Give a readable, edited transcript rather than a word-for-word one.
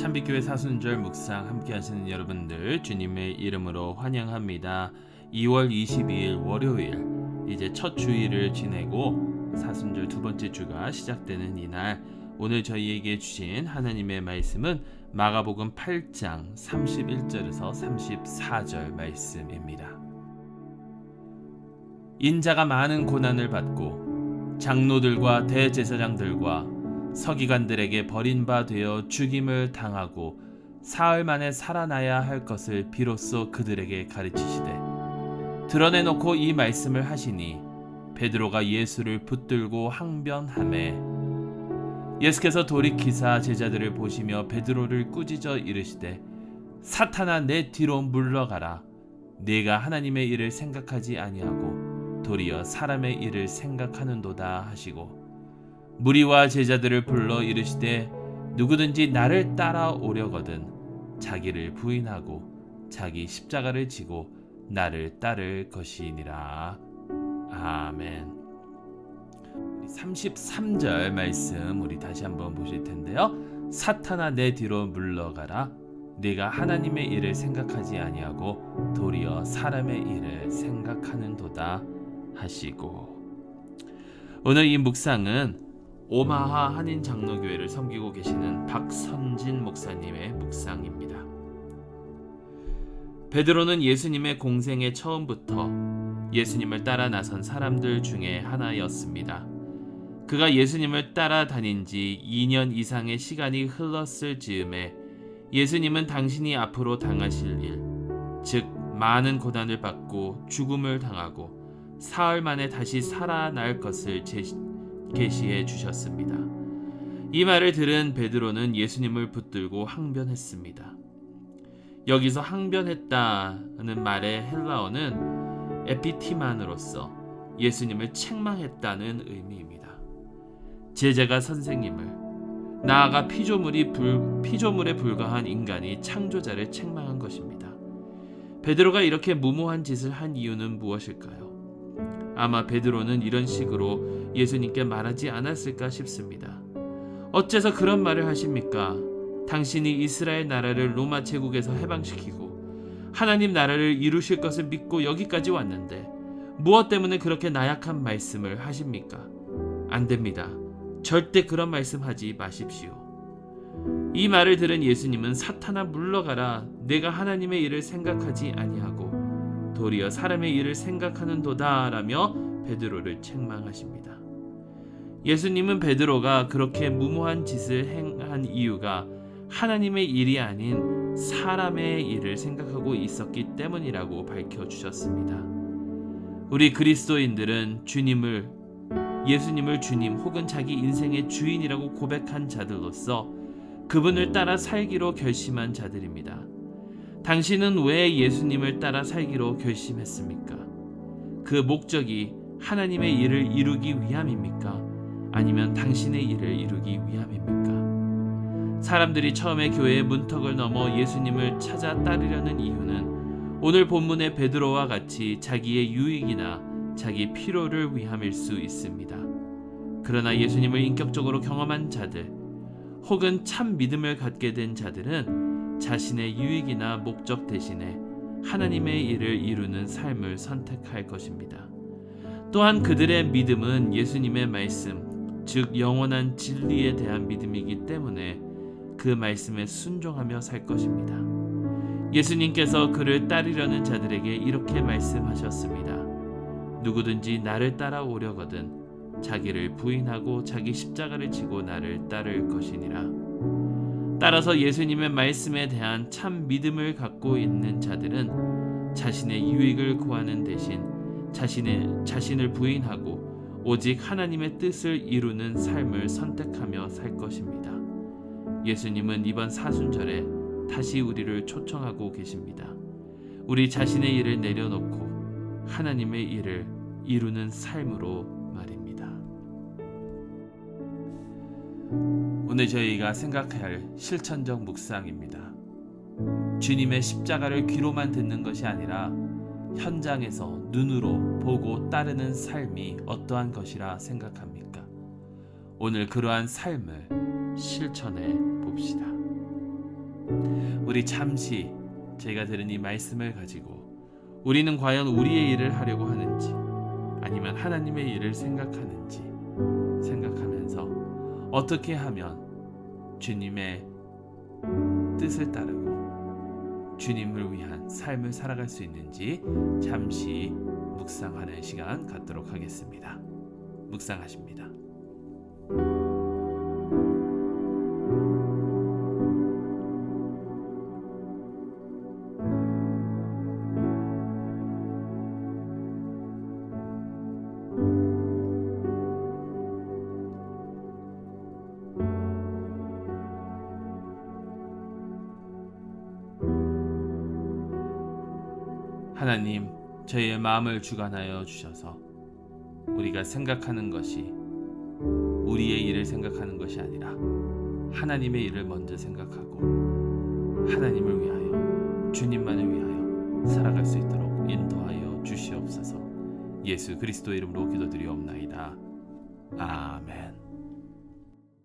참빛교회 사순절 묵상 함께 하시는 여러분들 주님의 이름으로 환영합니다. 2월 22일 월요일, 이제 첫 주일을 지내고 사순절 두 번째 주가 시작되는 이날, 오늘 저희에게 주신 하나님의 말씀은 마가복음 8장 31절에서 34절 말씀입니다. 인자가 많은 고난을 받고 장로들과 대제사장들과 서기관들에게 버림바 되어 죽임을 당하고 사흘 만에 살아나야 할 것을 비로소 그들에게 가르치시되 드러내놓고 이 말씀을 하시니 베드로가 예수를 붙들고 항변하매 예수께서 돌이키사 제자들을 보시며 베드로를 꾸짖어 이르시되 사탄아 내 뒤로 물러가라. 네가 하나님의 일을 생각하지 아니하고 도리어 사람의 일을 생각하는도다 하시고 무리와 제자들을 불러 이르시되 누구든지 나를 따라오려거든 자기를 부인하고 자기 십자가를 지고 나를 따를 것이니라. 아멘. 33절 말씀 우리 다시 한번 보실 텐데요. 사탄아 내 뒤로 물러가라. 네가 하나님의 일을 생각하지 아니하고 도리어 사람의 일을 생각하는도다 하시고, 오늘 이 묵상은 오마하 한인장로교회를 섬기고 계시는 박선진 목사님의 묵상입니다. 베드로는 예수님의 공생의 처음부터 예수님을 따라 나선 사람들 중에 하나였습니다. 그가 예수님을 따라다닌 지 2년 이상의 시간이 흘렀을 즈음에 예수님은 당신이 앞으로 당하실 일, 즉 많은 고난을 받고 죽음을 당하고 사흘 만에 다시 살아날 것을 계시해 주셨습니다. 이 말을 들은 베드로는 예수님을 붙들고 항변했습니다. 여기서 항변했다는 말의 헬라어는 에피티만으로서 예수님을 책망했다는 의미입니다. 제자가 선생님을, 나아가 피조물에 불과한 인간이 창조자를 책망한 것입니다. 베드로가 이렇게 무모한 짓을 한 이유는 무엇일까요? 아마 베드로는 이런 식으로 예수님께 말하지 않았을까 싶습니다. 어째서 그런 말을 하십니까? 당신이 이스라엘 나라를 로마 제국에서 해방시키고 하나님 나라를 이루실 것을 믿고 여기까지 왔는데 무엇 때문에 그렇게 나약한 말씀을 하십니까? 안 됩니다. 절대 그런 말씀하지 마십시오. 이 말을 들은 예수님은 사탄아 물러가라. 내가 하나님의 일을 생각하지 아니하고 도리어 사람의 일을 생각하는도다 라며 베드로를 책망하십니다. 예수님은 베드로가 그렇게 무모한 짓을 행한 이유가 하나님의 일이 아닌 사람의 일을 생각하고 있었기 때문이라고 밝혀주셨습니다. 우리 그리스도인들은 예수님을 주님 혹은 자기 인생의 주인이라고 고백한 자들로서 그분을 따라 살기로 결심한 자들입니다. 당신은 왜 예수님을 따라 살기로 결심했습니까? 그 목적이 하나님의 일을 이루기 위함입니까? 아니면 당신의 일을 이루기 위함입니까? 사람들이 처음에 교회의 문턱을 넘어 예수님을 찾아 따르려는 이유는 오늘 본문의 베드로와 같이 자기의 유익이나 자기 필요를 위함일 수 있습니다. 그러나 예수님을 인격적으로 경험한 자들 혹은 참 믿음을 갖게 된 자들은 자신의 유익이나 목적 대신에 하나님의 일을 이루는 삶을 선택할 것입니다. 또한 그들의 믿음은 예수님의 말씀, 즉 영원한 진리에 대한 믿음이기 때문에 그 말씀에 순종하며 살 것입니다. 예수님께서 그를 따르려는 자들에게 이렇게 말씀하셨습니다. 누구든지 나를 따라오려거든 자기를 부인하고 자기 십자가를 지고 나를 따를 것이니라. 따라서 예수님의 말씀에 대한 참 믿음을 갖고 있는 자들은 자신의 유익을 구하는 대신 자신을 부인하고 오직 하나님의 뜻을 이루는 삶을 선택하며 살 것입니다. 예수님은 이번 사순절에 다시 우리를 초청하고 계십니다. 우리 자신의 일을 내려놓고 하나님의 일을 이루는 삶으로 말입니다. 오늘 저희가 생각할 실천적 묵상입니다. 주님의 십자가를 귀로만 듣는 것이 아니라 현장에서 눈으로 보고 따르는 삶이 어떠한 것이라 생각합니까? 오늘 그러한 삶을 실천해 봅시다. 우리 잠시 제가 들은 이 말씀을 가지고 우리는 과연 우리의 일을 하려고 하는지 아니면 하나님의 일을 생각하는지 생각하면서 어떻게 하면 주님의 뜻을 따르고 주님을 위한 삶을 살아갈 수 있는지 잠시 묵상하는 시간 갖도록 하겠습니다. 묵상하십니다. 하나님, 저희의 마음을 주관하여 주셔서 우리가 생각하는 것이 우리의 일을 생각하는 것이 아니라 하나님의 일을 먼저 생각하고 하나님을 위하여 주님만을 위하여 살아갈 수 있도록 인도하여 주시옵소서. 예수 그리스도의 이름으로 기도드리옵나이다. 아멘.